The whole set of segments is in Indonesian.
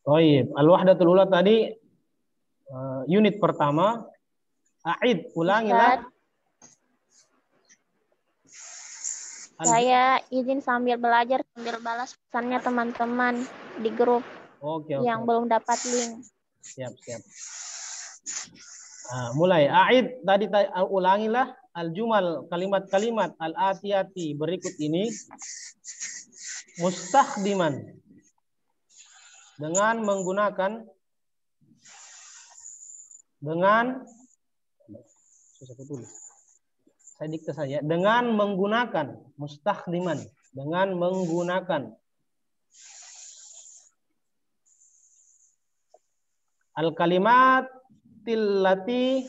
Baik, al-wahdatul ula tadi unit pertama. A'id, ulangilah. Saya izin sambil belajar, sambil balas pesannya teman-teman di grup yang belum dapat link. Siap. Mulai. A'id, tadi ulangilah al-jumal, kalimat-kalimat al-atiyati berikut ini mustakhdiman, dengan menggunakan saya dikte saja, dengan menggunakan mustakhdiman, dengan menggunakan al-kalimat tillati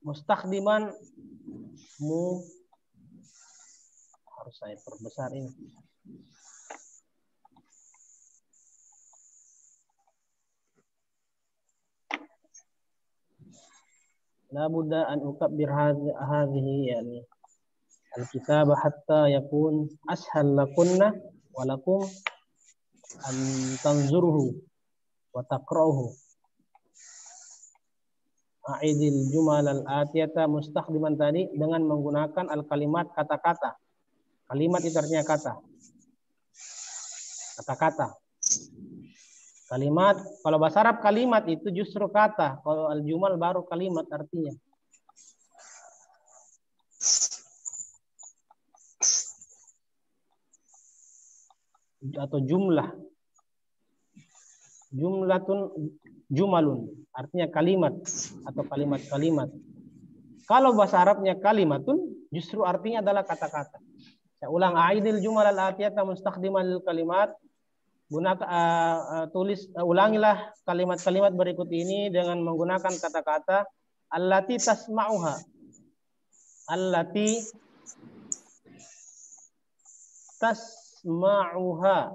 mustakhdiman harus saya perbesar ini. La budda an ukabbir hadhihi yani al-kitab hatta yakun ashal lakunna wa lakum an tanzuruhu wa taqra'uhu. A'idil jumal al-atiyata mustakhdiman tadi dengan menggunakan al-kalimat kata-kata. Kalimat itu artinya kata. Kata-kata. Kalimat, kalau bahasa Arab kalimat itu justru kata. Kalau al-jumal baru kalimat artinya. Atau jumlah. Jumalun. Artinya kalimat. Atau kalimat-kalimat. Kalau bahasa Arabnya kalimatun, justru artinya adalah kata-kata. Saya ulang. A'idil jumal al-atiyata mustakhdimal kalimat. Ulangilah kalimat-kalimat berikut ini dengan menggunakan kata-kata allati tasma'uha. Allati tasma'uha.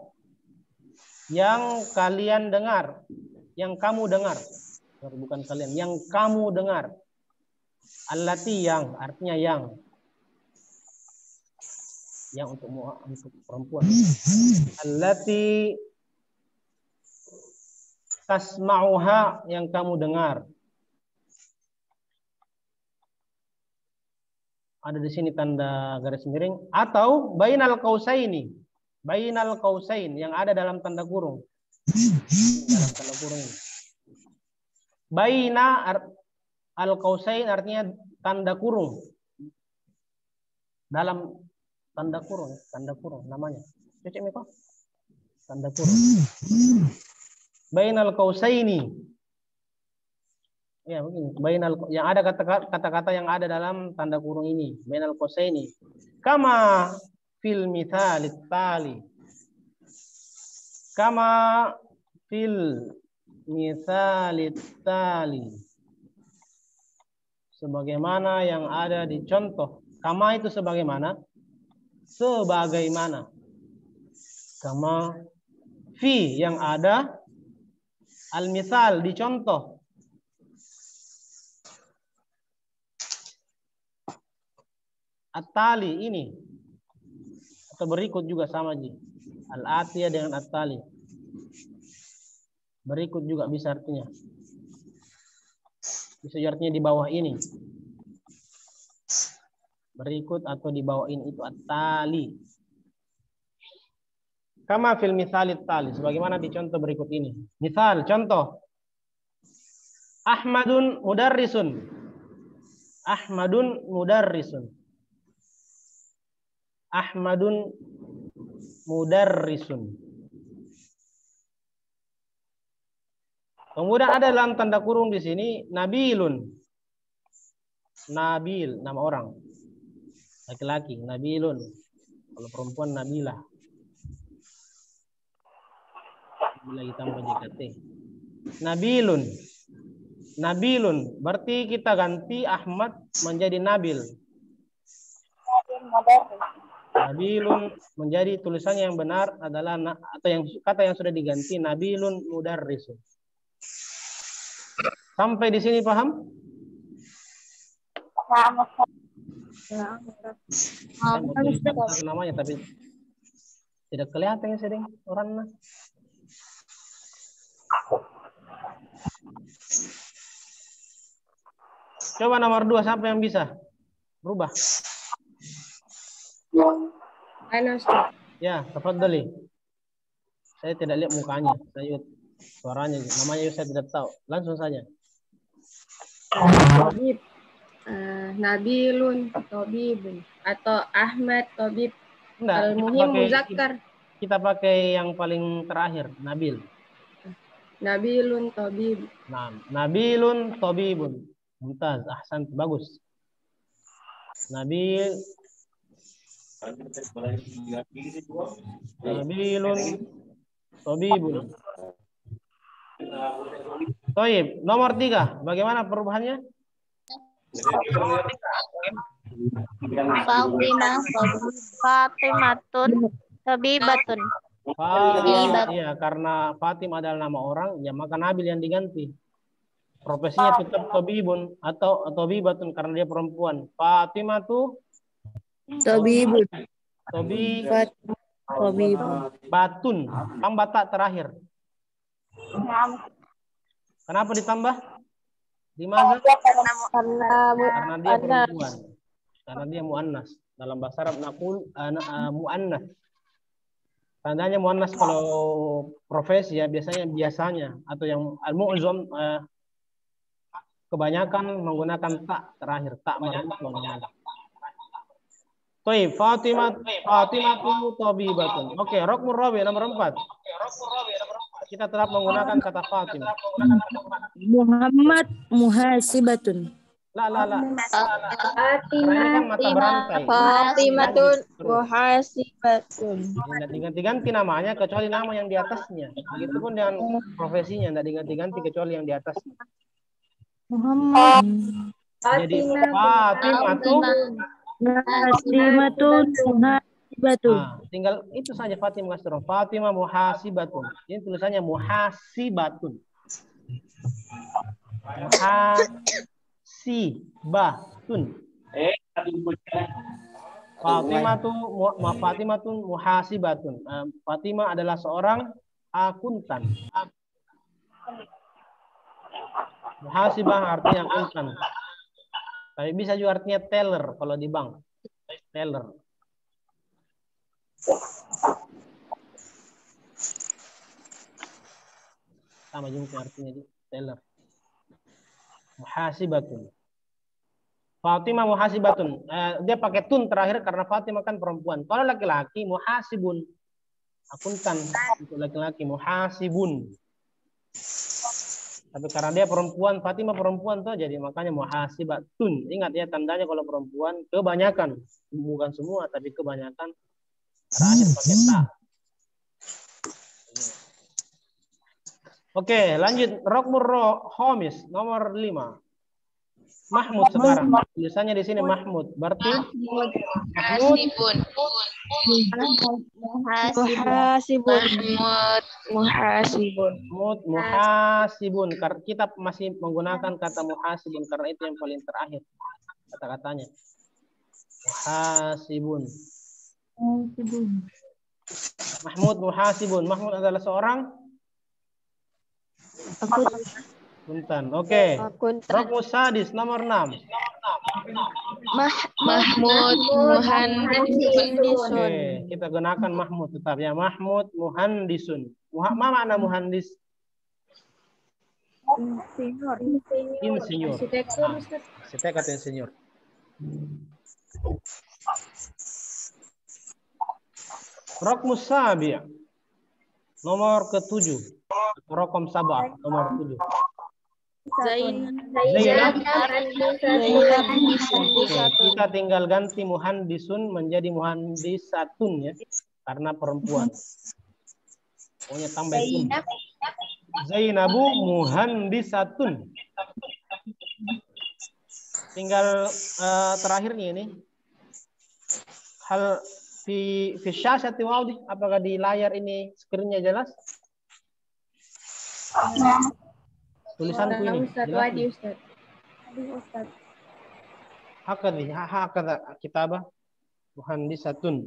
Yang kalian dengar. Yang kamu dengar. Bukan kalian. Yang kamu dengar. Allati yang. Artinya yang. Yang untuk perempuan. Allati tasma'uha, yang kamu dengar. Ada di sini tanda garis miring. Atau bainal qausaini. Bainal qausain, yang ada dalam tanda kurung. Dalam tanda kurung ini. Baina al-qausain artinya tanda kurung. Dalam tanda kurung namanya. Cek Miko. Tanda kurung. Bainal qausaini. Ya, begini. Yang ada kata-kata yang ada dalam tanda kurung ini. Bainal qausaini. Kama fil mithalit tali. Kama fil mithalit tali. Sebagaimana yang ada di contoh. Kama itu sebagaimana. Sebagaimana. Kama fi yang ada. Al-mithal di contoh. At-tali ini. Atau berikut juga sama Ji. Al-atiyah dengan at-tali. Berikut juga bisa artinya. Bisa artinya di bawah ini. Berikut atau di bawah ini itu at-tali. Kama fil mithalit tali. Sebagaimana di contoh berikut ini. Misal, contoh. Ahmadun mudarrisun. Ahmadun mudarrisun. Ahmadun mudarrisun. Kemudian ada dalam tanda kurung di sini Nabilun. Nabil, nama orang. Laki-laki, Nabilun. Kalau perempuan Nabilah. Lagi tambah JKT. Nabilun. Nabilun. Berarti kita ganti Ahmad menjadi Nabil. Nabilun menjadi tulisannya yang benar adalah atau yang kata yang sudah diganti Nabilun mudarrisun. Sampai di sini paham? Saya mau tulis namanya tapi Tidak kelihatan ya sedang orangnya. Coba nomor 2 siapa yang bisa rubah? Ana, Ustaz. Ya, tafadhali. Saya tidak lihat mukanya, saya suaranya, namanya saya tidak tahu. Langsung saja. Tobib. Nabilun Tobibun atau Ahmad Tobib. Al-Muhim Muzakkar. Kita pakai yang paling terakhir, Nabil. Nabilun Tobib. Nah, Nabilun Tobibun. Mumtaz, ahsan, bagus. Nabilun Tobibun. Toib, nomor 3. Bagaimana perubahannya? Fatimatun Tabibatun. Iya, karena Fatim adalah nama orang, ya maka Nabil yang diganti. Profesinya tetap Tabibun atau Tabibatun karena dia perempuan. Fatimatu Tabibun. Batun. Tambah tak terakhir. Kenapa ditambah? Dimana? Karena dia perempuan. Karena dia muannas. Dalam bahasa Arab naqul muannas. Tandanya muannas kalau profesi ya biasanya atau yang al-mu'zam kebanyakan menggunakan tak terakhir, tak marfu'un. Baik, Fatimah tu tabibatun. Oke, rokmur rabi nomor 4. Kita tetap menggunakan kata Fatimah. Muhammad muhasibatun. La. Karena ini kan mata berantai. Fatimatun muhasibatun. Tidak diganti-ganti namanya kecuali nama yang di atasnya. Begitupun dengan profesinya tidak diganti-ganti kecuali yang di atasnya. Muhammad. Jadi Fatimatun muhasibatun. Tinggal itu saja Fatimah Kasron. Fatimah muhasibatun. Ini tulisannya muhasibatun. Muhasibatun. Fatimah muhasibatun. Fatimah adalah seorang akuntan. Muhasibah artinya akuntan. Tapi bisa juga artinya teller kalau di bank. Teller. Sama juga artinya di teller. Muhasibatun. Fatimah muhasibatun. Dia pakai tun terakhir karena Fatimah kan perempuan. Kalau laki-laki muhasibun. Akuntan untuk laki-laki muhasibun. Tapi karena dia perempuan, Fatimah perempuan tuh jadi makanya muhasibatun. Ingat ya tandanya kalau perempuan kebanyakan, bukan semua tapi kebanyakan terakhir pakai ta. Oke, lanjut rokmur homis nomor 5. Mahmud sekarang. Tulisannya di sini Mahmud. Berarti muhasibun. Karena kita masih menggunakan kata muhasibun karena itu yang paling terakhir kata-katanya. Muhasibun. Mahmud muhasibun. Mahmud adalah seorang akuntan. Oke. Rokmus sadis nomor 6. Mahmud muhandisun. Oke, kita gunakan Mahmud tetap ya. Mahmud muhandisun. Apa makna muhandis? Insinyur. Arsitek atau insinyur. Rokmus sabi nomor ke-7. Rokom sabah nomor 7. Zainab. Kita tinggal ganti muhandisun menjadi muhandisatun ya, karena perempuan. Pokoknya tambah tun. Zainabu muhandisatun. Tinggal terakhirnya ini. Hal fi syashati wadih, apakah di layar ini screen-nya jelas? Tulisanku ini. Ustaz. Hakada kitabah muhandisatun.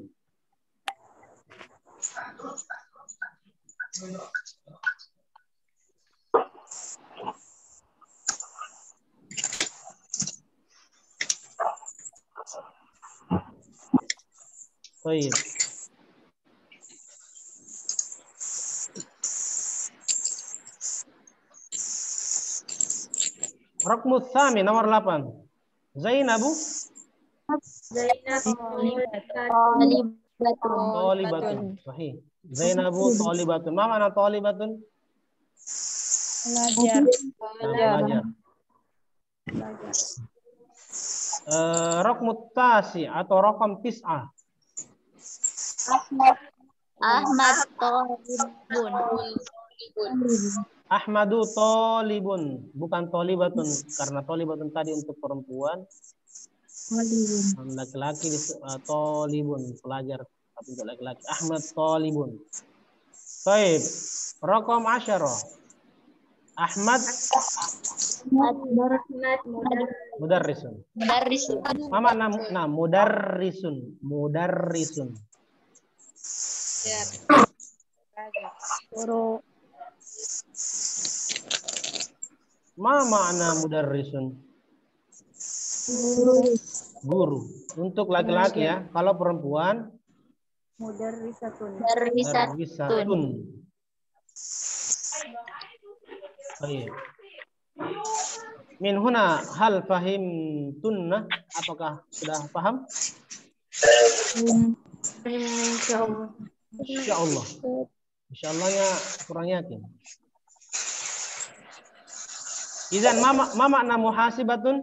Baik. Raqmu tsami nomor 8. Zainabu Thalibatun. Sahih. Zainabu thalibatun. Ma mana thalibatun? Belajar. Belajar. Raqmu tasi atau raqam tis'ah. Ahmad Tolibun. Ahmadu tolibun, bukan tolibatun, karena tolibatun tadi untuk perempuan. Laki-laki tolibun, pelajar, tapi untuk laki-laki. Ahmad tolibun. Baik, raqam 10. Ahmad mudarrisun. Mama mudarrisun. Guru. Ma makna mudarrisun? Guru. Untuk laki-laki ya. Kalau perempuan Mudarrisatun. Baik. Min huna hal fahim tunna, apakah sudah paham? Insyaallah. Insyaallah-nya kurang yakin. Idzan ma makna muhasibatun?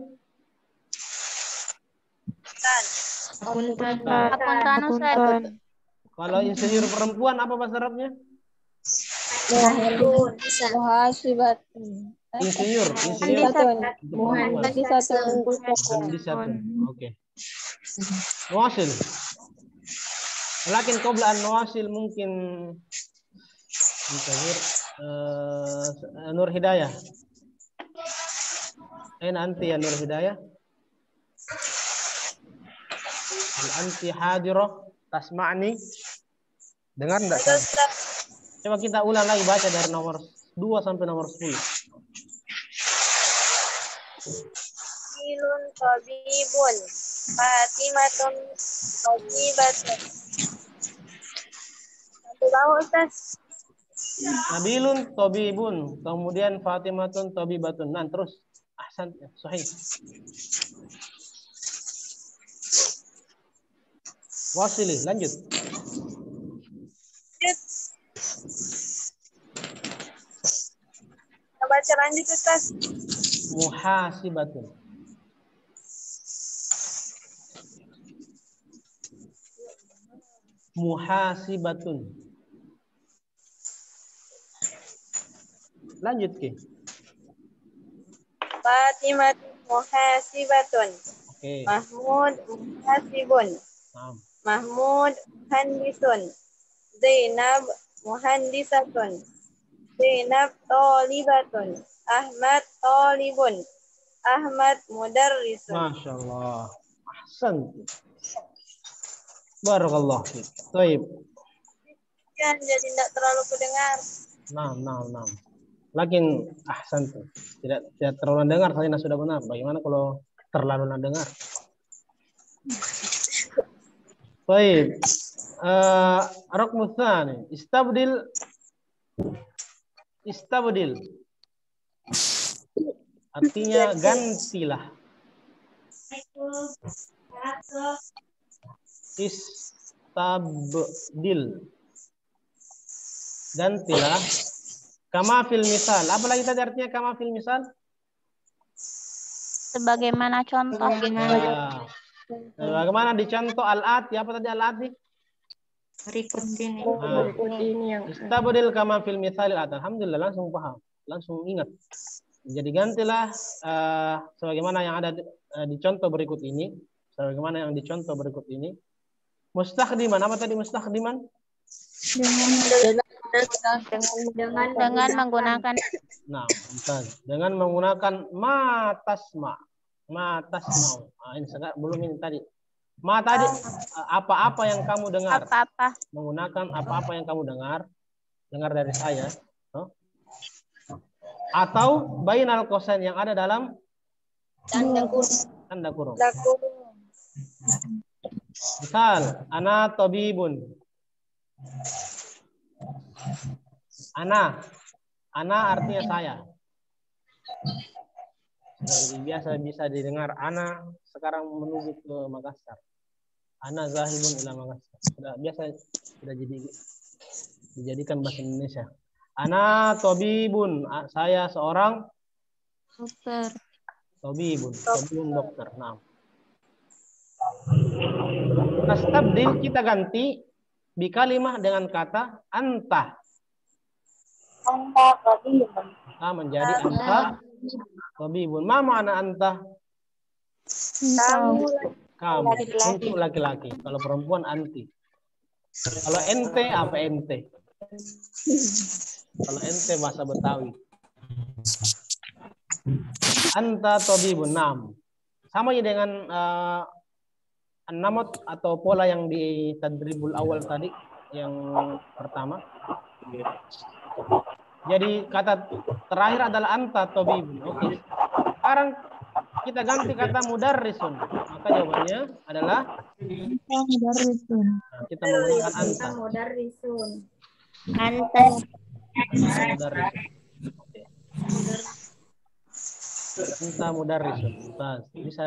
Akuntan. Kalau insinyur perempuan apa bahasa Arabnya? Muhasibatun. Insinyur. Muhandisatun. Oke. Nawasil. Lakin qabla an nawasil mungkin Nur Hidayah. Anti ya Nur Hidayah? Hal anti hadirah tasma'ni? Dengar enggak? Coba kita ulang lagi baca dari nomor 2 sampai nomor 10. Ilun tabibun, Fatimatun tabibatun. Nabilun tabibun, kemudian Fatimatun tabibatun. Nah, terus ahsan, sahih. Wasili, lanjut. Baca lanjut Ustaz. Muhasibatun. Muhasibatun. Lanjut Ki. Fatimah muhasibatun. Okay. Mahmud muhasibun. Mahmud muhandisun. Zainab muhandisatun. Zainab tolibatun. Ahmad tolibun. Ahmad mudarrisun. Masya Allah. Ahsan. Barakallah. Baik. Kan jadi tidak terlalu kudengar. Nah. Lakin ahsan tuh. Tidak terlalu dengar, saya sudah benar. Bagaimana kalau terlalu dengar? Baik. Raqmu tsani. Istabdil. Artinya gantilah. Istabdil. Gantilah. Kama fil misal. Apa lagi tadi artinya kama fil misal? Sebagaimana contoh. Bagaimana dicontoh al-ati? Apa tadi al-ati? Berikut ini. Istabdil kama fil misal al-ati. Alhamdulillah langsung paham. Langsung ingat. Jadi gantilah sebagaimana yang ada dicontoh berikut ini. Sebagaimana yang dicontoh berikut ini. Mustakhdiman. Apa tadi mustakhdiman? Dengan menggunakan. Nah, dengan menggunakan ma tasma. Nah, ini belum ini tadi. Ma tadi apa-apa yang kamu dengar. Apa-apa. Menggunakan apa-apa yang kamu dengar dari saya. Atau bainal qosain yang ada dalam Tanda kurung. tanda kurung. Tanda kurung. Misal, ana tabibun. Ana artinya saya. Jadi biasa bisa didengar ana sekarang menuju ke Makassar. Ana zahibun ila Makassar. Sudah dijadikan bahasa Indonesia. Ana tabibun, saya seorang Dokter. tabibun dokter. Nah. Nastabdil kita ganti bi kalimah dengan kata anta. Anta tabibun. Nah, menjadi anta tabibun. Ma ma'ana anta? Kamu. Untuk laki-laki. Kalau perempuan anti. Kalau ente apa ente? Kalau ente bahasa Betawi. Anta tabibun. Nam. Sama ya dengan an-namat atau pola yang di tadribul awal tadi yang pertama. Jadi kata terakhir adalah anta tabibun. Oke. Sekarang kita ganti kata mudarrisun. Maka jawabannya adalah Mudarrisun. Nah, kita menggunakan anta. Mudarrisun. Anta. Mudarrisun. Oke. Anta mudarrisun. Bisa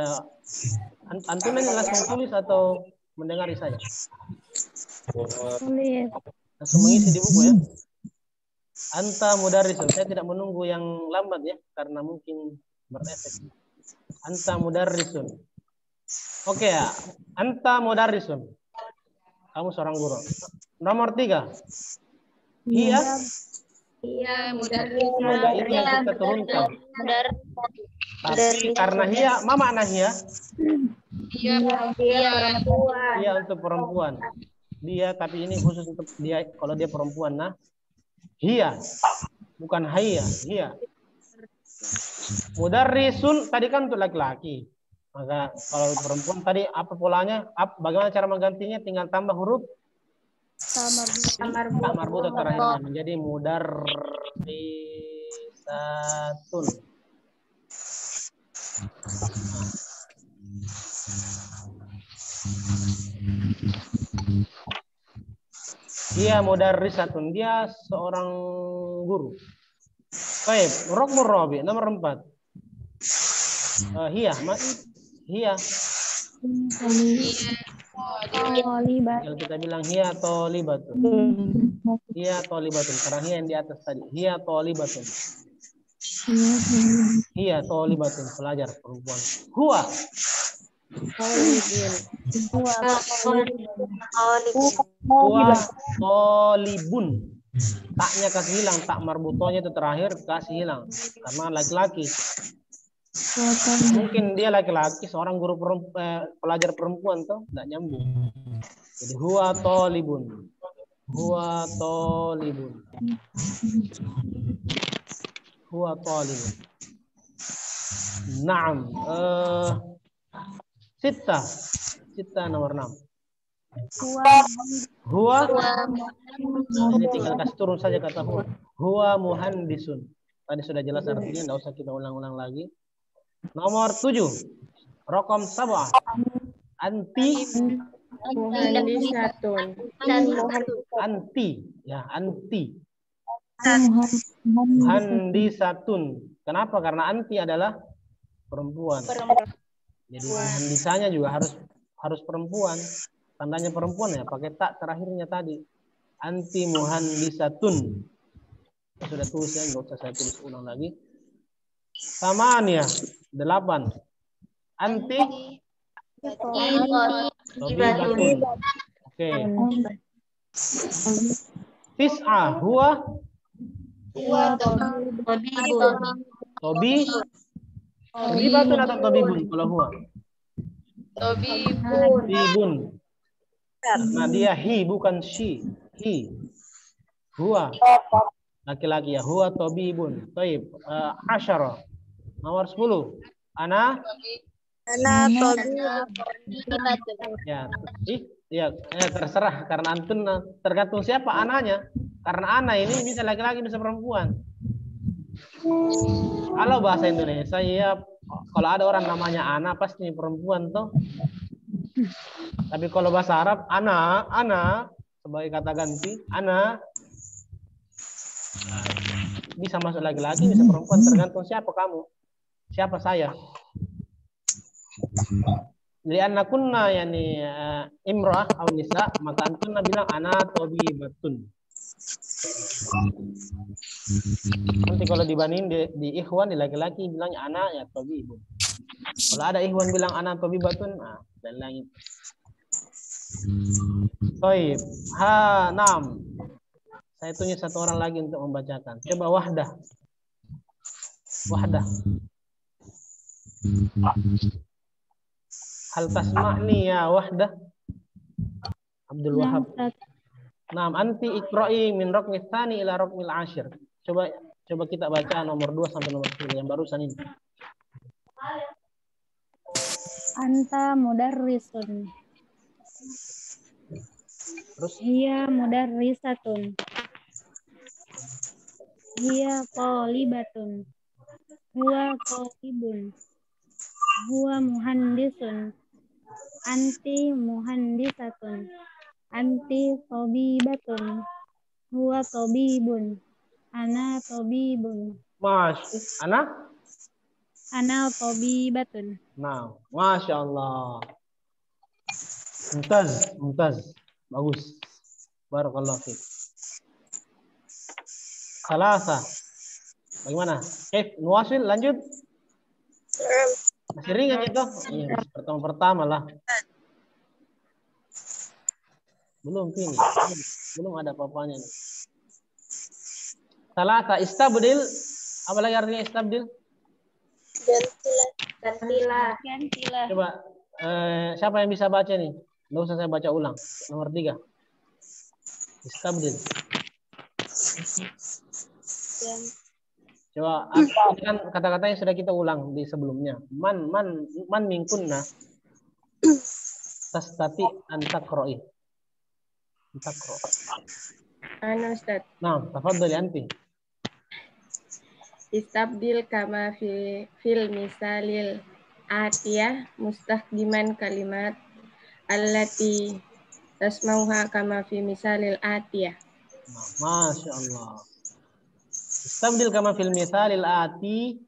antum ini langsung tulis atau mendengari saya? Tulis. Langsung mengisi di buku ya. Anta mudarrisun. Saya tidak menunggu yang lambat ya, karena mungkin berefek. Anta mudarrisun. Oke ya. Anta mudarrisun. Kamu seorang guru. Nomor 3. Iya. Iya, mudarrisun. Nah, itu yang kita turunkan. Tapi karena hiya, ma makna hiya? Iya, perempuan. Iya untuk perempuan. Dia, tapi ini khusus untuk dia. Kalau dia perempuan, nah hiya, bukan hayya, hiya. Mudarrisun tadi kan untuk laki-laki. Maka kalau perempuan tadi apa polanya? Bagaimana cara menggantinya? Tinggal tambah huruf tak marbutah terakhirnya menjadi mudarrisatun. Dia mudarrisatun, dia seorang guru. Baik, rokmur robi nomor 4. Hiya, hiya. Kalau kita bilang hiya tolibatun. Hiya tolibatun. Karena hiya yang di atas tadi. Hiya tolibatun. Hiya tolibatun. Pelajar perempuan. Huwa. Huwa tolibun. Taknya kasih hilang. Tak marbutonya itu terakhir kasih hilang. Karena laki-laki. Mungkin dia laki-laki, seorang guru pelajar perempuan tuh tidak nyambung. Jadi huwa tolibun. Huwa tolibun. Huwa tolibun. Naam. Sita nomor 6. Huwa. Ini tinggal kasih turun saja kata huwa. Huwa muhandisun. Tadi sudah jelas artinya, tidak usah kita ulang-ulang lagi. Nomor 7. Rokom 7. Anti. Anti. Ya, anti. Muhandisatun. Kenapa? Karena anti adalah perempuan. Jadi muhandisanya juga harus perempuan. Tandanya perempuan ya, pakai tak terakhirnya tadi. Anti muhandisatun. Sudah tulis ya, nggak usah saya tulis ulang lagi. Samania 8. Anti tabibatun. Oke. Tis'a huwa tabibatun atau tabibun kalau huwa? Tabibun. Nah dia hi bukan she. Hi. Huwa. Laki-laki ya. Huwa tabibun. Taib. 10. Nomor 10. Ana Ana Tobi. Ya, terserah karena antun tergantung siapa ananya. Karena ana ini bisa laki-laki bisa perempuan. Kalau bahasa Indonesia ya kalau ada orang namanya ana pasti perempuan toh. Tapi kalau bahasa Arab ana sebagai kata ganti ana bisa masuk laki-laki bisa perempuan tergantung siapa kamu. Siapa saya? Lianna kunna yani imra'ah atau nisa maka antunna bilang ana tabibatun. Nanti kalau dibanding di ikhwan di laki-laki bilangnya ana ya tabibun. Kalau ada ikhwan bilang ana tabibatun dan lain. Baik, nam. Saya tunjuk satu orang lagi untuk membacakan. Coba Wahdah. Hal tasma'ni ya Wahdah? Abdul Wahab. Naam, anti iqra'i min raqmi tsani ila raqmil 'ashir. Coba kita baca nomor 2 sampai nomor 10 yang barusan ini. Anta mudarrisun. Terus Hiya mudarrisatun. Hiya thalibatun. Huwa thalibun. Huwa muhandisun. Anti muhandisatun. Anti tabibatun. Huwa tabibun. Ana tabibun. Ana tabibatun. Nah, Masya Allah. Mumtaz. Bagus. Barakallahu fiik. Salasa. Bagaimana? Nuwasil lanjut. Masih ringan itu? Iya, pertama lah. Belum ini. Belum ada apa-apanya. Salasa istabdil. Apa lagi artinya istabdil? Gantilah. Coba siapa yang bisa baca nih? Nggak usah saya baca ulang. Nomor 3. Istabdil. Coba ini kan kata-kata yang sudah kita ulang di sebelumnya. Man minkunna tastati antakro'i. Antakro. Ana Ustaz. Nah, tafadhali anti. Istabdil kama fil misalil atiyah mustaqdiman kalimat allati tasmauha kama fi misalil atiyah. Masya Allah. Istabdil kama fil misalil ati.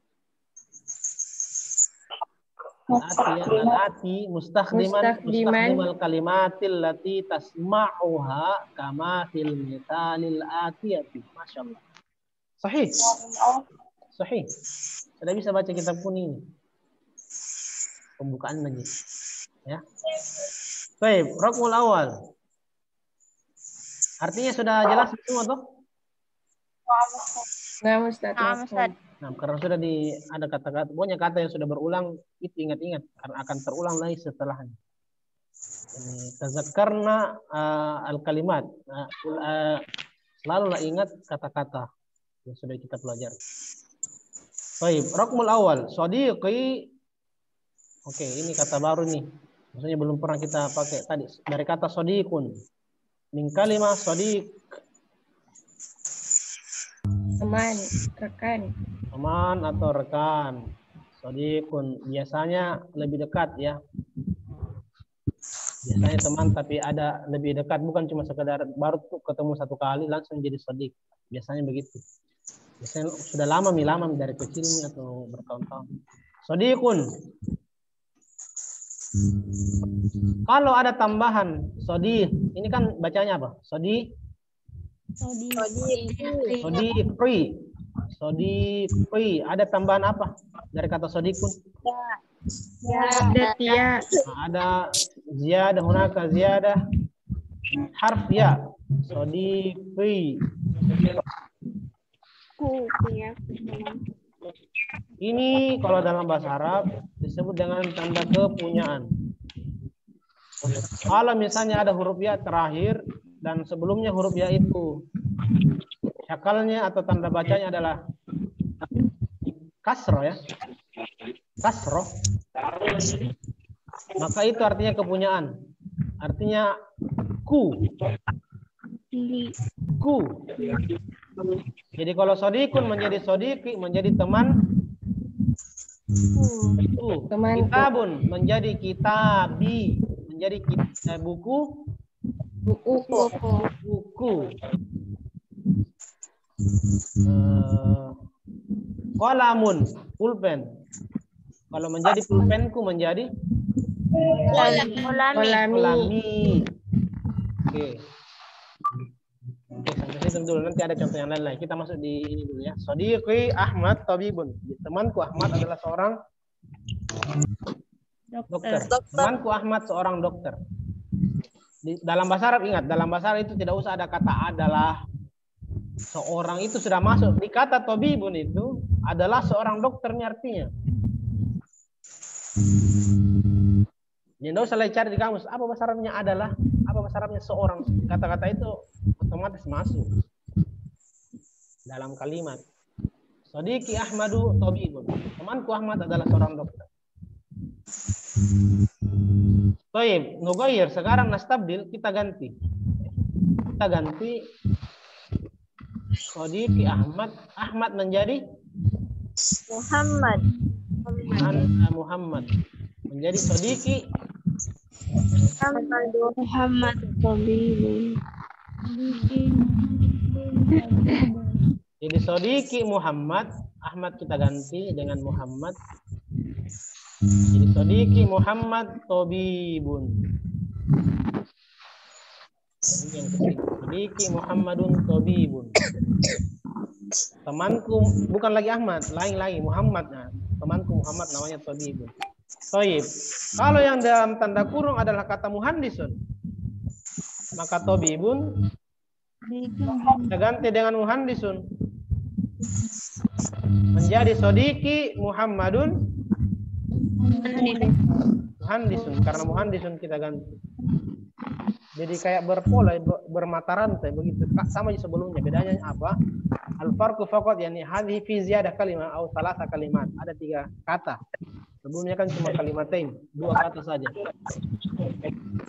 Al-ati mustaqdimal kalimatil lati tasma'uha kama fil misalil atiyati. Masya Allah. Sahih. Sudah bisa baca kitab kuning. Pembukaan lagi. Ya. Baik, raqmul awal. Artinya sudah jelas semua toh? Nah, Ustaz. Nah, karena sudah ada kata-kata, pokoknya kata yang sudah berulang itu ingat-ingat karena akan terulang lagi setelahnya. Tazakkarna al-kalimat. Selalulah ingat kata-kata yang sudah kita pelajari. Baik, raqmul awal, shadiqi. Oke, ini kata baru nih. Maksudnya belum pernah kita pakai tadi. Dari kata shadiqun. Min kalimah shadiq. Teman, rekan. Teman atau rekan. Shadiqun biasanya lebih dekat ya. Biasanya teman tapi ada lebih dekat, bukan cuma sekedar baru ketemu satu kali langsung jadi shadiq. Biasanya begitu. Biasanya sudah lama dari kecilnya atau bertahun-tahun. Shadiqun. Kalau ada tambahan shadiq, ini kan bacanya apa? Shadiqi. Ada tambahan apa dari kata shadiqun? Ya. Ada ziyadah, hunaka ziyadah. Harf ya. Shadiqi. Ini kalau dalam bahasa Arab disebut dengan tanda kepunyaan. Kalau misalnya ada huruf ya terakhir dan sebelumnya huruf ya itu syakalnya atau tanda bacanya adalah kasroh ya. Kasroh. maka itu artinya kepunyaan. Artinya ku. Jadi kalau sodikun menjadi sodiki, menjadi teman. Kitabun menjadi kitabi, menjadi buku. Qalamun, pulpen. Kalau menjadi pulpenku menjadi kolami. Oke. Sampai situ dulu. Nanti ada contoh yang lain. Kita masuk di ini dulu ya. Sodiqi Ahmad tabibun. Temanku Ahmad adalah seorang dokter. Temanku Ahmad seorang dokter. Dalam bahasa Arab, ingat, dalam bahasa Arab itu tidak usah ada kata adalah. Seorang itu sudah masuk. Di kata tabibun itu adalah seorang dokternya artinya. Jadi tidak usah cari di kamus. Apa bahasa Arabnya adalah? Apa bahasa Arabnya seorang? Kata-kata itu otomatis masuk dalam kalimat. Sodiqi Ahmadu tabibun. Temanku Ahmad adalah seorang dokter. Baik, nugair. Sekarang nastabdil, kita ganti. Kita ganti Sodiqi Ahmad. Ahmad menjadi Muhammad. Menjadi Sodiqi Muhammad tabibun. Jadi Sodiqi Muhammad, Ahmad kita ganti dengan Muhammad. Jadi Sodiqi Muhammad tabibun. Ini yang ketiga. Sodiqi Muhammadun tabibun. Temanku bukan lagi Ahmad, lain lagi Muhammad. Nah, temanku Muhammad namanya tabibun. Toib. Kalau yang dalam tanda kurung adalah kata muhandisun, maka tabibun kita ganti dengan muhandisun. Menjadi Sodiqi Muhammadun muhandisun. Karena muhandisun kita ganti. Jadi kayak berpola, bermata rantai begitu. Sama sebelumnya. Bedanya apa? Al-farqu faqat yani hadhihi fi ziyadah kalimah atau salasa kalimat. Ada 3 kata. Sebelumnya kan cuma kalimatain, 2 kata saja.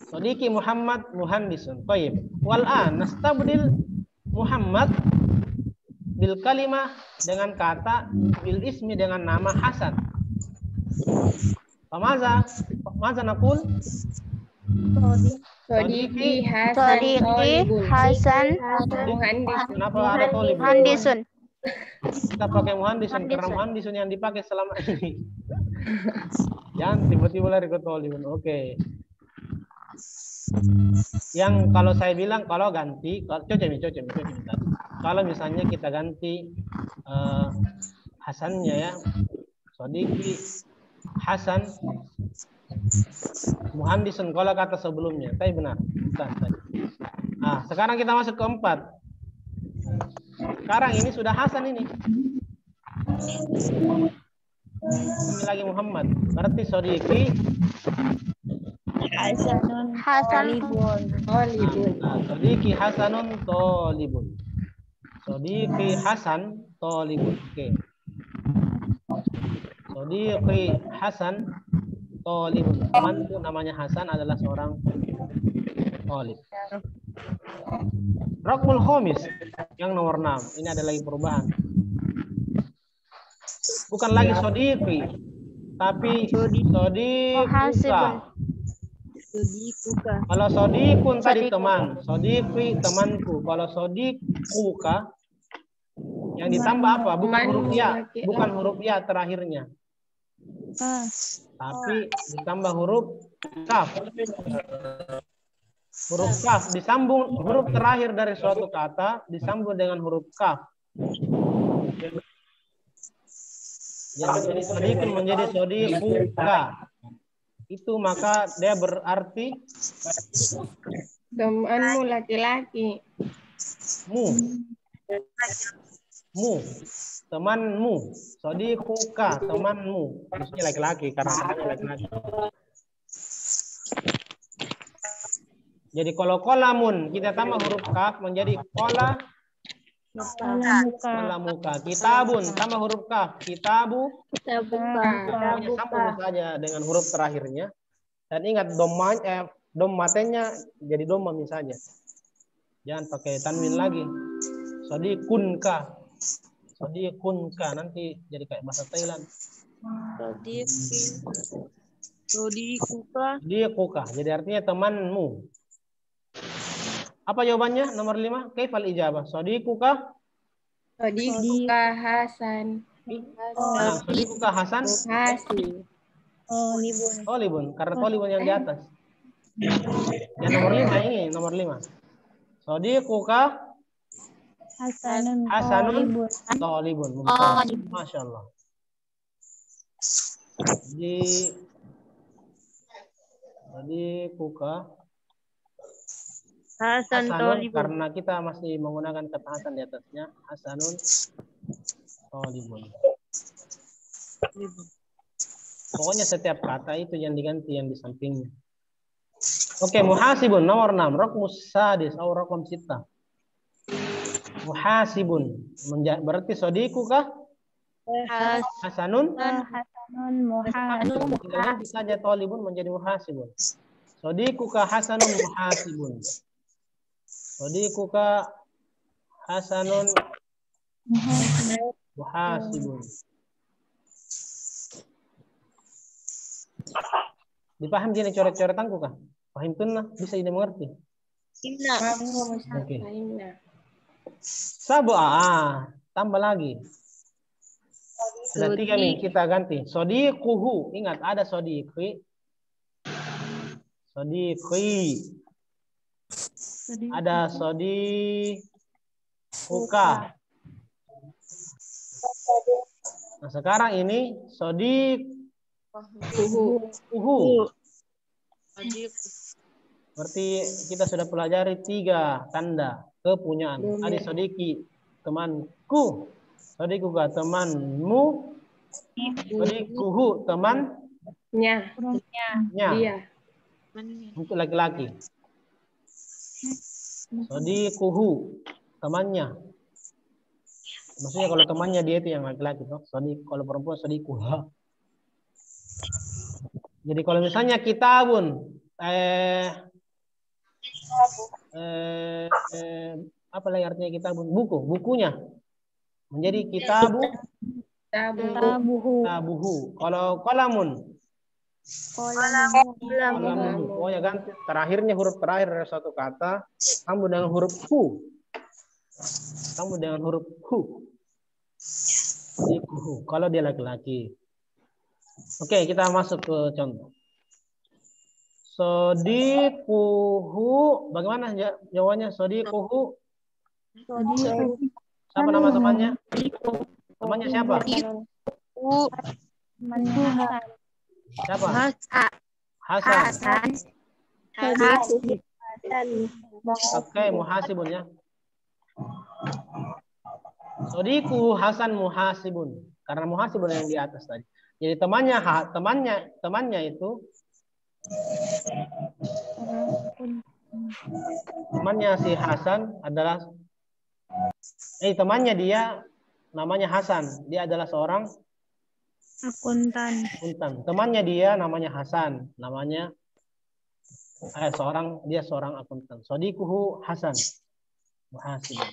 Sodiqi Muhammad muhandisun. Baik. Wal an nastabdil Muhammad bil kalimah dengan kata bil ismi dengan nama Hasan. Maza naqul? Sodiqi Hasan Kenapa ada tolib? Muhandisun. Kita pakai muhandisun karena muhandisun yang dipakai selama ini. Jangan tiba-tiba lari ke tolib. Oke. Yang kalau saya bilang kalau ganti, kalau misalnya kita ganti Hasannya ya, Sodiqi Hasan muhandisun kalau kata sebelumnya, tapi benar. Nah, sekarang kita masuk ke 4. Sekarang ini sudah Hasan ini. Ini lagi Muhammad. Berarti Sodiqi Hasan Sodiqi Hasanun tolibun. Sodiqi Hasan tolibun. Oke. Sodiqi Hasan tolibun. Temanku namanya Hasan adalah seorang tolib. Raqmul khamis yang nomor 6. Ini ada lagi perubahan. Bukan lagi Sodiqi, tapi Sodiquka. Kalau Sodiqun tadi teman, Sodiqi temanku. Kalau Sodiquka yang ditambah apa? Bukan huruf ya, bukan huruf ya terakhirnya. Tapi ditambah huruf kaf. Huruf kaf disambung, huruf terakhir dari suatu kata disambung dengan huruf kaf. Jadi Sodiqun menjadi Sodiquka. Itu maka dia berarti temanmu laki-laki. Temanmu. Sodiquka, temanmu. Maksudnya laki-laki karena namanya laki-laki. Jadi kalau kolamun kita tambah huruf kaf menjadi kola Kalamuka. Kitabun tambah huruf kaf. Kitabu. Pokoknya sambung saja dengan huruf terakhirnya. Dan ingat dommatenya jadi domma misalnya. Jangan pakai tanwin lagi. Sodikunka. Sodikunka nanti jadi kayak bahasa Thailand. Sodikuka. Jadi artinya temanmu. Apa jawabannya? Nomor 5. Kaifal ijabah? Sodikuka? Sodikuka Hasan. Sodikuka Hasan? Muhasi. Tolibun. Karena tolibun yang di atas. Yang nomor 5 ini. Nomor 5. Sodikuka Hasanun tolibun. Masya Allah. Sodikuka Hasanun, karena kita masih menggunakan kata Hasan di atasnya. Hasanun tolibun. Pokoknya setiap kata itu yang diganti yang di sampingnya. Oke, muhasibun nomor 6. Raqmus sadis atau raqam sita. Muhasibun berarti sodikuka Hasanun muhasibun. Ganti saja tolibun menjadi muhasibun. Sodikuka Hasanun muhasibun. Sodikuka Hasanun muhasibun. Dipaham gini coret-coretanku kah? Paham tunnah? Bisa ide mengerti? Oke. Sab'a. Tambah lagi. Sudah 3 nih, kita ganti. Sodikuhu. Ingat ada sodiki. Sodiki. Ada sodikuka. Nah sekarang ini sodikuhu. Berarti kita sudah pelajari 3 tanda kepunyaan. Ada sodiki, temanku. Sodikuka, temanmu. Sodikuhu, temannya. Dia. Untuk laki-laki. Sodikuhu, temannya. Maksudnya kalau temannya dia itu yang laki-laki. Kalau perempuan sodikuha. Jadi kalau misalnya kitabun. Apa lagi artinya kitabun? Bukunya. Menjadi kitabuhu. Kalau kolamun. Oh ya ganti. Terakhirnya huruf terakhir dari suatu kata. Kamu dengan huruf hu. Kalau dia laki-laki. Oke, kita masuk ke contoh. Sodikuhu. Bagaimana jawabannya? Sodikuhu. Siapa nama temannya? Temannya siapa? Siapa? Hasan. Oke, muhasibun ya. Sodiku Hasan muhasibun. Karena muhasibun yang di atas tadi. Jadi temannya itu temannya si Hasan adalah temannya dia namanya Hasan. Dia adalah seorang akuntan. Temannya dia namanya Hasan. Namanya seorang akuntan. Sodikuhu Hasan. Muhasibun.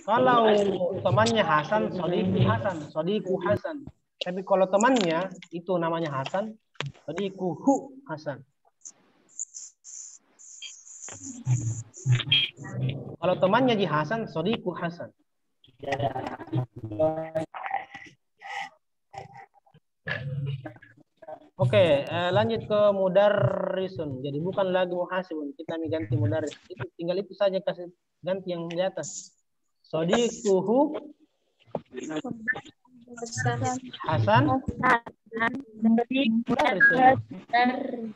Kalau temannya Hasan, Sodiku Hasan. Tapi kalau temannya itu namanya Hasan, Sodikuhu Hasan. Kalau temannya Ji Hasan, Sodiku Hasan. Oke, lanjut ke mudarrisun. Jadi bukan lagi muhasibun, kita ganti mudarris. Tinggal itu saja kasih ganti yang di atas. Sodikuhu Hasan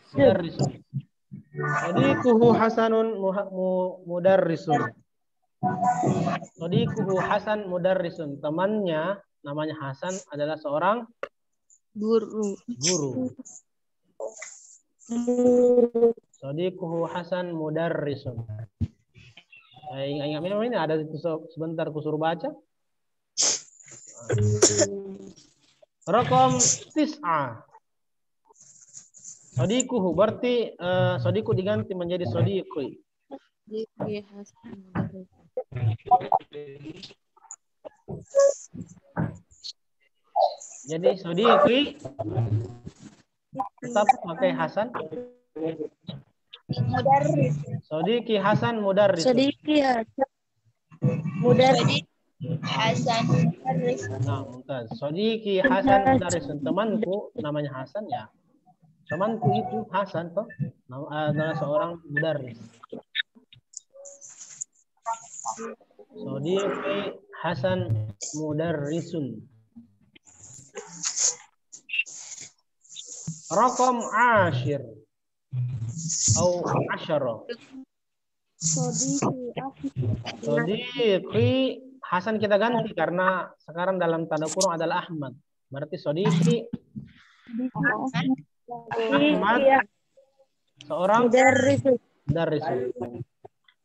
mudarrisun. Sodikuhu Hasanun mudarrisun. Sodikuhu Hasan mudarrisun. Temannya namanya Hasan adalah seorang Guru. Sadiquhu Hasan mudarrisun. Ingat memang ini ada sebentar kusuruh baca. Raqam 9. Sadiquhu berarti sadiqu diganti menjadi sadiqi. Jadi sadiqi tetap pakai Hasan. Mudarris. Sadiqi Hasan mudarris. Sadiqi mudarris. Hasan mudarris. Nah, mumtaz. Sadiqi Hasan mudarris. Temanku namanya Hasan ya. Temanku itu Hasan toh adalah seorang mudarris. Sadiqi Hasan mudarrisun. Raqam 10 atau 10. Sadiqi Hasan kita ganti karena sekarang dalam tanda kurung adalah Ahmad. Berarti Sadiqi Ahmad seorang mudarrisun.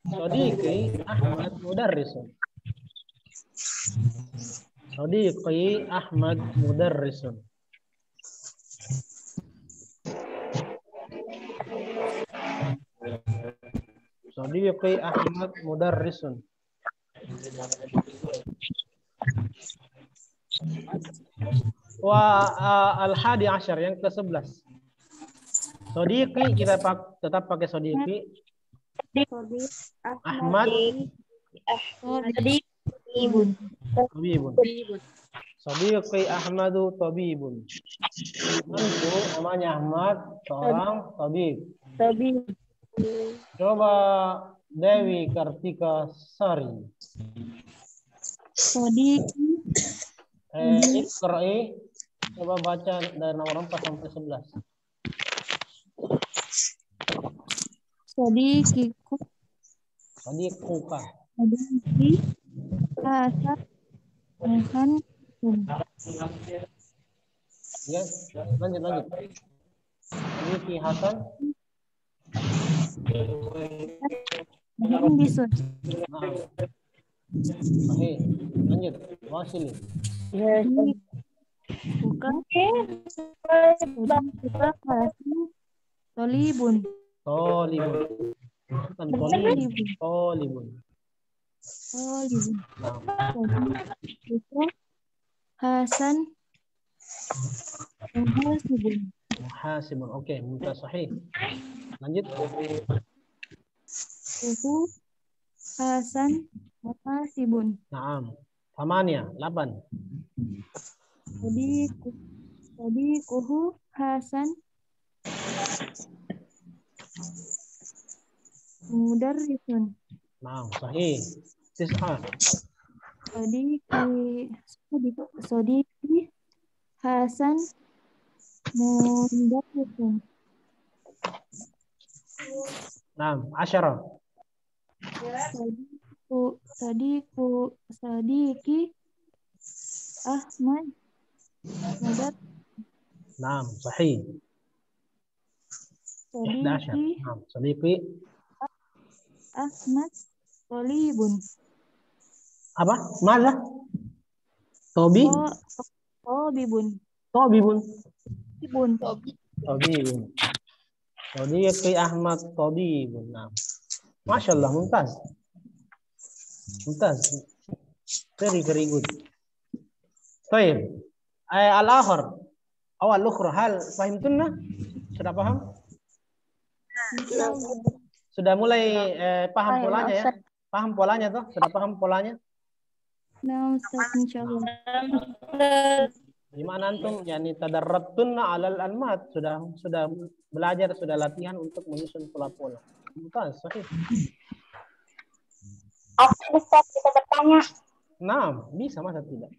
Sadiqi Ahmad mudarrisun. Sadiqi Ahmad mudarrisun. Sadiqi Ahmad mudarrisun. Wa al-hadi asyar yang ke-11. Sadiqi kita tetap pakai Sadiqi. Ahmad Tabibun. Sadiqi Ahmadu Tabibun. Tentu namanya Ahmad seorang tabib. Coba Dewi Kartika Sari. Sadiqi. Iqra'i. Coba baca dari nomor 4 sampai 11. Sadiqiku. Sadiquka. Sadiqi. Hasan. Muhan. Ya, lanjut. Sadiqi Hasan. Muhandisun. Nah. Sahih. Lanjut. Wasili. Bukan. Tolibun. Bukan Tolibun. Hasan. Muhasibun. Oke, muntah sahih. Lanjut. Hasan muhasibun. Naam. 8. Sadiquhu Hasan mudarrisun. Naam, sahih. 9. Sadiqi Hasan mudarrisun. Naam, 10. Sadiqi Ahmad mudarris. Naam, sahih. 11. Naam, Sadiqi Ahmad Tolibun. Apa? Mana? Tobibun. Sadiqi Ahmad Tobibun. Naam. Masya Allah, mumtaz. Very good. Baik. Al-akhir. Al-ukhra. Hal fahimtunna? Sudah paham? Sudah mulai paham polanya ya? Paham polanya toh? Sudah paham polanya? Nah, Ustaz, insyaallah. Gimana antum? Yani tadarrabtunna 'alal almat. Sudah belajar, sudah latihan untuk menyusun pola-pola. Mumtaz, sahih. Ustaz, bisa bertanya? Nah, bisa masa tidak?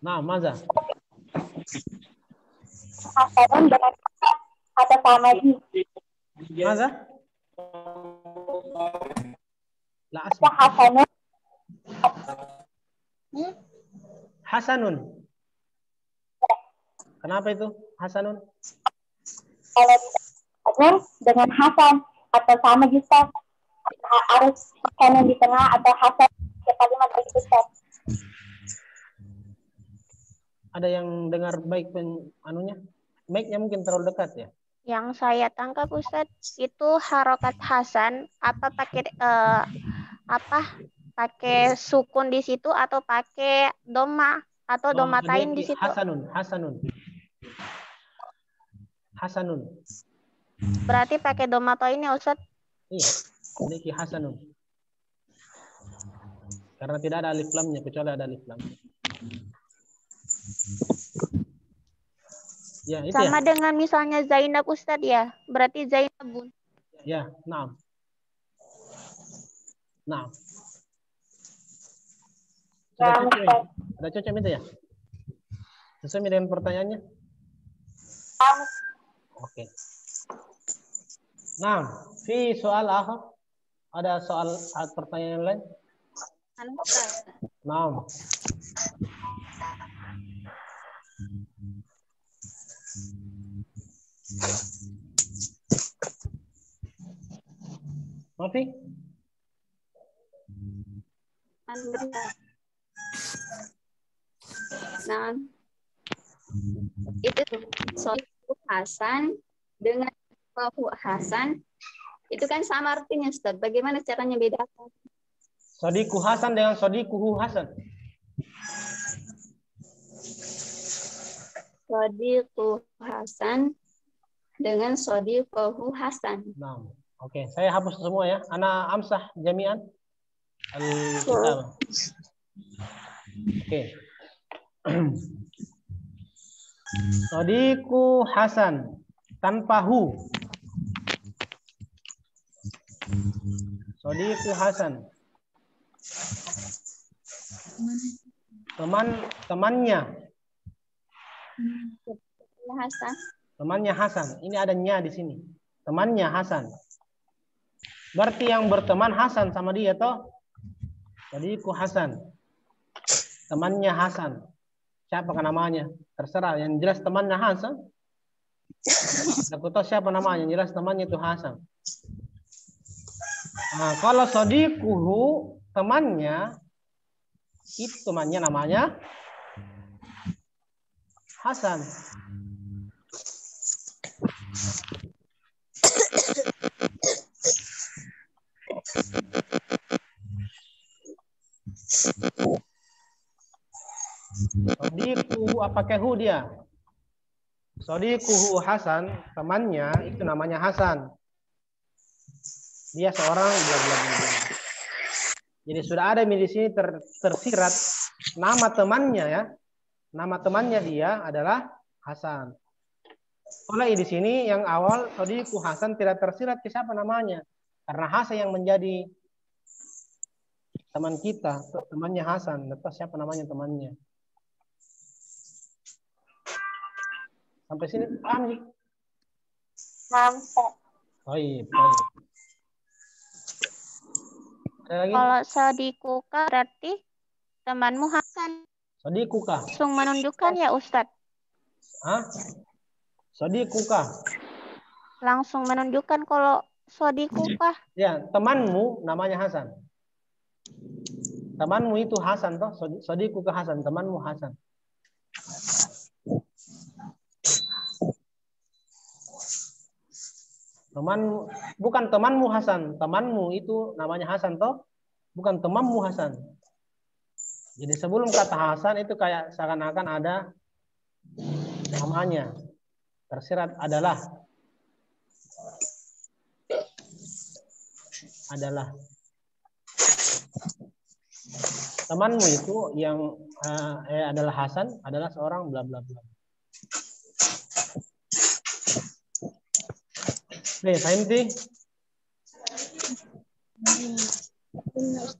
Nah, maza. Hasanun dengan kata Samadi. Maza? La asma. Hasanun. Hasanun. Kenapa itu Hasanun? Kalau dengan Hasan atau sama Ustaz, harus Hasan di tengah atau Hasan ke kalimat Ustaz. Ada yang dengar baik anunya? Mic-nya mungkin terlalu dekat ya? Yang saya tangkap Ustadz itu harokat Hasan apa pakai sukun di situ atau pakai doma atau domatain di situ? Hasanun. Berarti pakai domatain ya Ustadz? Iya, ini Hasanun. Karena tidak ada alif lamnya, kecuali ada alif lam. Ya, itu sama ya? dengan misalnya Zainab Ustadz ya, berarti Zainabun. Ya, naam. Sudah cocok itu ya? Sesuai dengan pertanyaannya? Oke. Nah, fi soal akhir. Ada soal pertanyaan lain? Naam. Mafi? Nah, itu Sodiku Hasan dengan Fahu Hasan itu kan sama artinya Ustaz. Bagaimana caranya bedakan? Sodiku Hasan dengan Sodikuhu Hasan. Sodiku Hasan dengan Sodikuhu Hasan. Nah, oke. Saya hapus semua ya. Ana amsah jami'an al-kitab. Oke. Sodiku Hasan tanpa hu. Sodiku Hasan. Temannya Hasan. Temannya Hasan. Ini ada nya di sini. Temannya Hasan. Berarti yang berteman Hasan sama dia toh. Sodiku Hasan. Temannya Hasan. Siapa namanya? Terserah. Yang jelas temannya Hasan. Aku tahu siapa namanya. Yang jelas temannya itu Hasan. Nah, kalau sodikuhu temannya, itu temannya namanya Hasan. Sodikuhu apa kehu dia? Sodikuhu Hasan, temannya itu namanya Hasan. Dia seorang bla bla bla. Jadi sudah ada di sini tersirat nama temannya ya. Nama temannya dia adalah Hasan. Oleh di sini yang awal Sodiku Hasan tidak tersirat ke siapa namanya. Karena Hasan yang menjadi teman kita, temannya Hasan. Lepas siapa namanya temannya. Sampai sini paham sih? Sampai. Oh iya. Kalau Sodikuka berarti temanmu Hasan. Sodikuka. Langsung menunjukkan ya Ustadz. Hah? Sodikuka. Langsung menunjukkan kalau Sodikuka. Ya, temanmu namanya Hasan. Temanmu itu Hasan toh. Sodikuka Hasan, temanmu Hasan. Bukan temanmu Hasan, temanmu itu namanya Hasan toh, bukan temanmu Hasan. Jadi sebelum kata Hasan itu kayak seakan-akan ada namanya tersirat adalah temanmu itu yang adalah Hasan adalah seorang bla bla bla. Nih, Sainti.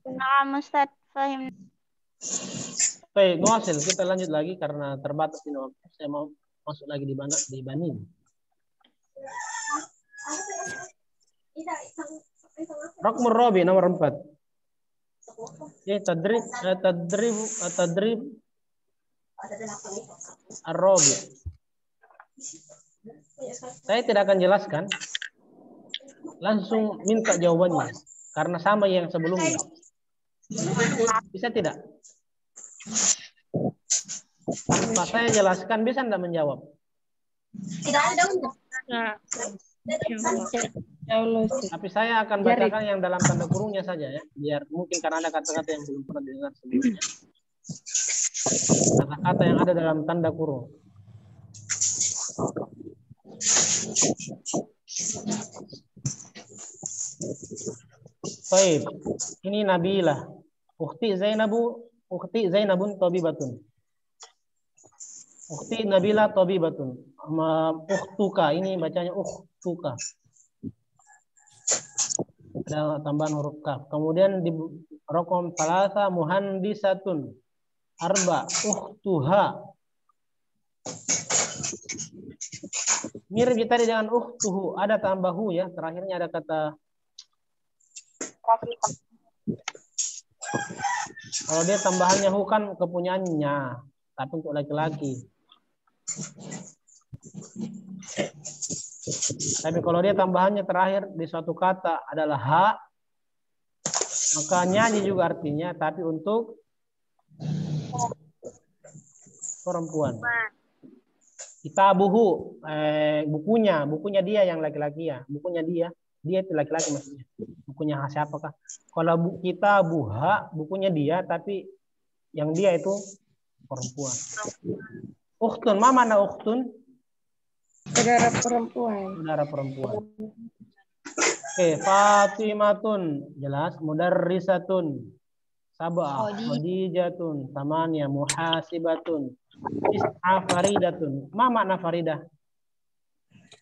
Nah, Ustaz, fahim. Oke, Nuasil, kita lanjut lagi karena terbatas ini waktu. Saya mau masuk lagi di Bani. Raqmur Rabi nomor 4. Ya, tadrib Ar-Rabi. Saya tidak akan jelaskan. Langsung minta jawabannya. Karena sama yang sebelumnya. Bisa tidak? Tanpa saya jelaskan, bisa tidak menjawab? Tidak ada. Tapi saya akan bacakan yang dalam tanda kurungnya saja ya. Biar mungkin karena ada kata-kata yang belum pernah didengar sebelumnya. Kata-kata yang ada dalam tanda kurung. Baik, ini Nabilah. Ukhti Zainabun tabibatun. Ukhti Nabilah tabibatun. Ukhtuka, ini bacanya ukhtuka. Ada tambahan huruf kaf. Kemudian di rokom salasa muhandisatun. Arba ukhtuha. Mirip kita dengan ukhtuhu, ada tambahu ya, terakhirnya ada kata. Kalau dia tambahannya hu kan kepunyaannya, tapi untuk laki-laki. Tapi kalau dia tambahannya terakhir di suatu kata adalah ha, maka nyanyi juga artinya, tapi untuk perempuan. Kitabuhu, bukunya dia yang laki-laki ya, bukunya dia itu laki-laki maksudnya. Bukunya siapakah? Kalau kita buha, bukunya dia, tapi yang dia itu perempuan. Ukhtun, ma mana ukhtun? Saudara perempuan. Saudara perempuan. Oke, Fatimatun, jelas. Mudarrisatun, Sab'ah, Khadijatun, Tamania, Muhasibatun, Is'a, Faridatun. Ma makna Faridah?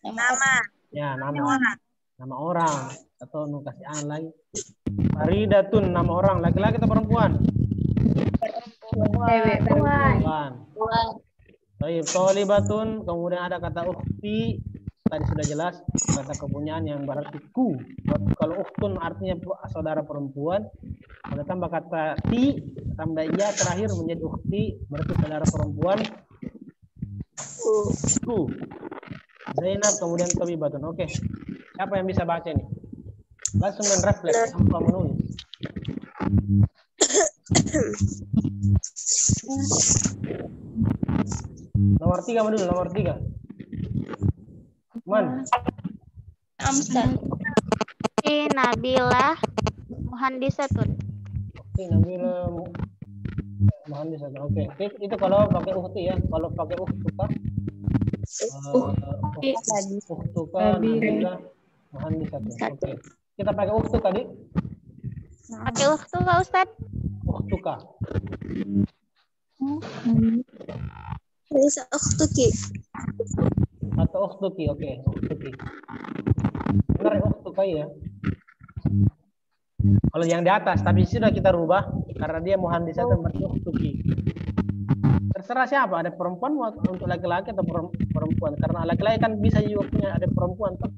Nama. Ya, nama orang. Atau nu kasih an lagi. Faridatun, nama orang. Laki-laki atau perempuan? Perempuan. Baik, Tholibatun, kemudian ada kata ukhti, tadi sudah jelas, kata kepunyaan yang berarti ku. Kalau ukhtun artinya saudara perempuan, kalau tambah kata ti, tambah iya terakhir menjadi ukhti, berarti saudara perempuan. Ku. Zainab, kemudian Tabibatun. Oke, siapa yang bisa baca nih? Langsung menrefleks tanpa menulis. Nomor 3 dulu, nomor 3. Man. Amsal. Nabilah Muhandisatun. Oke, Nabilah Muhandisatun. Oke. Itu kalau pakai ukhti ya. Kalau pakai ukhtuka Nabilah Muhandisatun. Oke. Kita pakai ukhtu tadi. Pakai ukhtu Pak Ustadz? Ukhtuka. Bisa ukhtuki. Atau ukhtuki, oke. Ukhtuki. Benar ya, ukhtuka ya. Kalau yang di atas, tapi sudah kita rubah karena dia muhandisatun berarti ukhtuki. Terserah siapa, ada perempuan untuk laki-laki atau perempuan. Karena laki-laki kan bisa juga punya ada perempuan toh.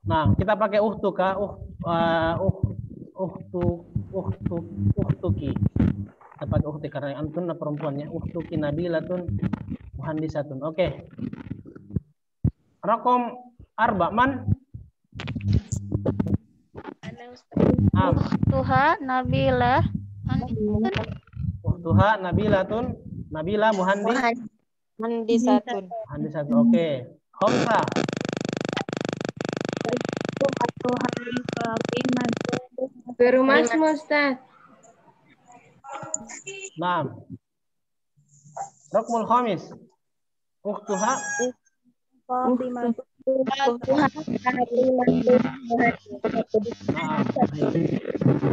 Nah, kita pakai ukhtuka, ukhtuki. Tepat ukhti karena antun perempuannya. Ukhtuki Nabilatun Muhandisatun. Oke. Rakom 4 man. Ukhtuha Nabilah. Ukhtuha Nabilatun. Nabilah Muhandisatun. Oke. Khamsa. Berumas Ustaz. Naam. Rukmul khamis. Ukhtuha.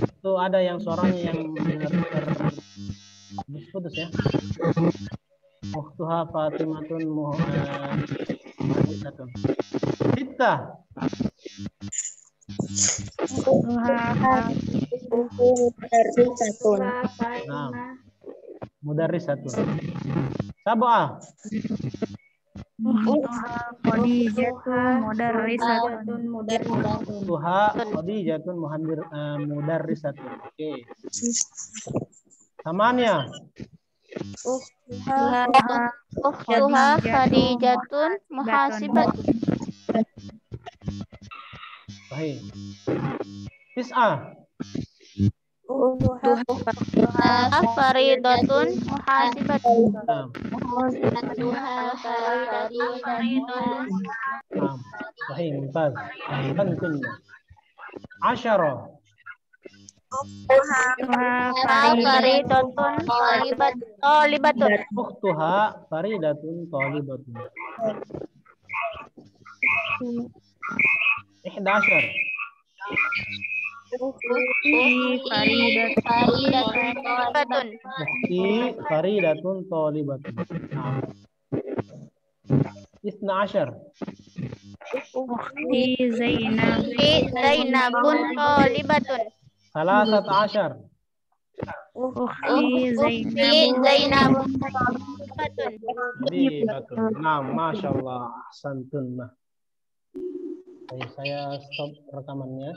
Itu ada yang suaranya yang putus ya. Ukhtuha Fatimatun Muhammadatun. Sita. Mudarrisatun. Sab'ah. Khadijatun mudarrisatun. Ukhtuha Khadijatun mudarrisatun. Oke. Samanya. Ukhtuha Khadijatun muhasibatun. Baik. Tis'ah. Faridatun muhasibatun. Baik, mumtaz. Antunna. Asyara. Faridatun talibatun. Ukhtuha Faridatun talibatun. 11. Faridatun talibatun. 12. Zainabun talibatun. 13. Zainabun talibatun. Nah, Masya Allah, santun. Saya stop rekamannya.